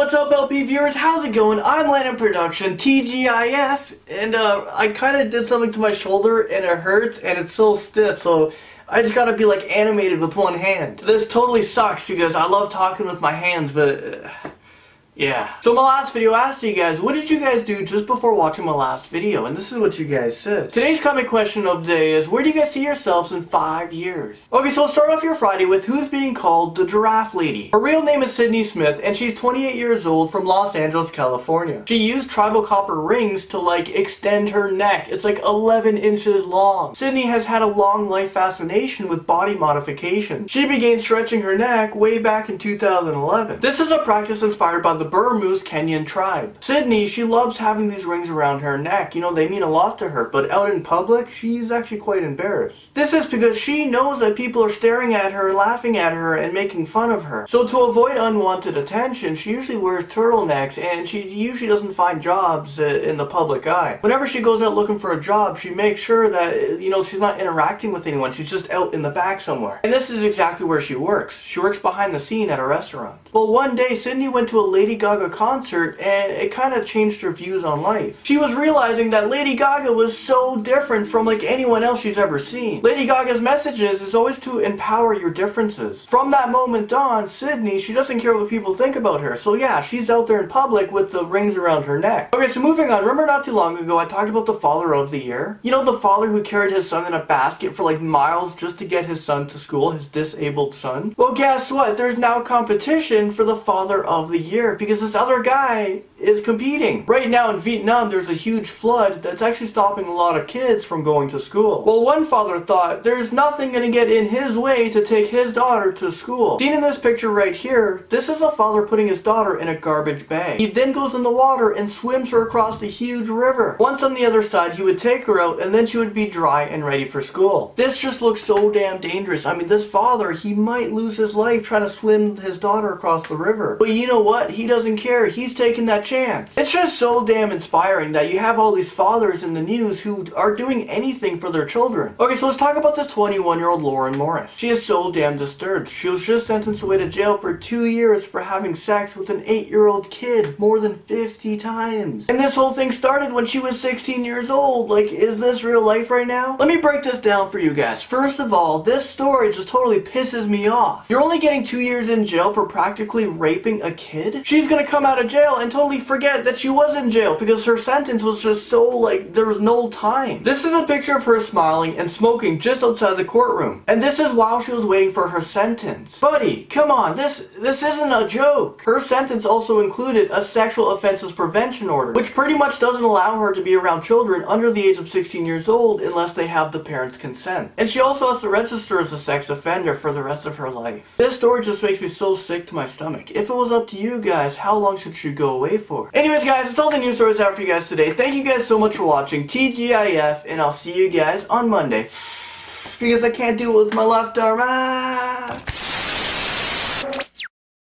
What's up, LP viewers? How's it going? I'm Landonproduction, TGIF, and I kind of did something to my shoulder and it hurts and it's so stiff, so I just gotta be like animated with one hand. This totally sucks because I love talking with my hands, but yeah. So my last video I asked you guys, what did you guys do just before watching my last video? And this is what you guys said. Today's comment question of the day is, where do you guys see yourselves in 5 years? Okay, so let's start off your Friday with who's being called the Giraffe Lady. Her real name is Sydney Smith, and she's 28 years old from Los Angeles, California. She used tribal copper rings to like extend her neck. It's like 11 inches long. Sydney has had a long life fascination with body modification. She began stretching her neck way back in 2011. This is a practice inspired by the Burmese Kayan tribe. Sydney, she loves having these rings around her neck. You know, they mean a lot to her, but out in public, she's actually quite embarrassed. This is because she knows that people are staring at her, laughing at her, and making fun of her. So to avoid unwanted attention, she usually wears turtlenecks, and she usually doesn't find jobs in the public eye. Whenever she goes out looking for a job, she makes sure that, you know, she's not interacting with anyone. She's just out in the back somewhere. And this is exactly where she works. She works behind the scene at a restaurant. Well, one day, Sydney went to a Lady Gaga concert and it kind of changed her views on life. She was realizing that Lady Gaga was so different from like anyone else she's ever seen. Lady Gaga's messages is always to empower your differences. From that moment on, Sydney, she doesn't care what people think about her. So yeah, she's out there in public with the rings around her neck. Okay, so moving on. Remember not too long ago I talked about the father of the year? You know, the father who carried his son in a basket for like miles just to get his son to school, his disabled son? Well, guess what? There's now competition for the father of the year because this other guy is competing. Right now in Vietnam, there's a huge flood that's actually stopping a lot of kids from going to school. Well, one father thought there's nothing gonna get in his way to take his daughter to school. Seen in this picture right here, this is a father putting his daughter in a garbage bag. He then goes in the water and swims her across the huge river. Once on the other side, he would take her out and then she would be dry and ready for school. This just looks so damn dangerous. I mean, this father, he might lose his life trying to swim his daughter across the river. But you know what? He doesn't care. He's taking that chance. It's just so damn inspiring that you have all these fathers in the news who are doing anything for their children. Okay, so let's talk about this 21-year-old Lauren Morris. She is so damn disturbed. She was just sentenced away to jail for 2 years for having sex with an 8-year-old kid more than 50 times. And this whole thing started when she was 16 years old. Like, is this real life right now? Let me break this down for you guys. First of all, this story just totally pisses me off. You're only getting 2 years in jail for practically raping a kid? She's gonna come out of jail and totally forget that she was in jail because her sentence was just so like there was no time. This is a picture of her smiling and smoking just outside the courtroom. And this is while she was waiting for her sentence. Buddy, come on, this isn't a joke. Her sentence also included a sexual offenses prevention order, which pretty much doesn't allow her to be around children under the age of 16 years old unless they have the parents' consent. And she also has to register as a sex offender for the rest of her life. This story just makes me so sick to my stomach. If it was up to you guys, how long should she go away for? Anyways guys, that's all the news stories I have for you guys today. Thank you guys so much for watching. TGIF, and I'll see you guys on Monday. Because I can't do it with my left arm.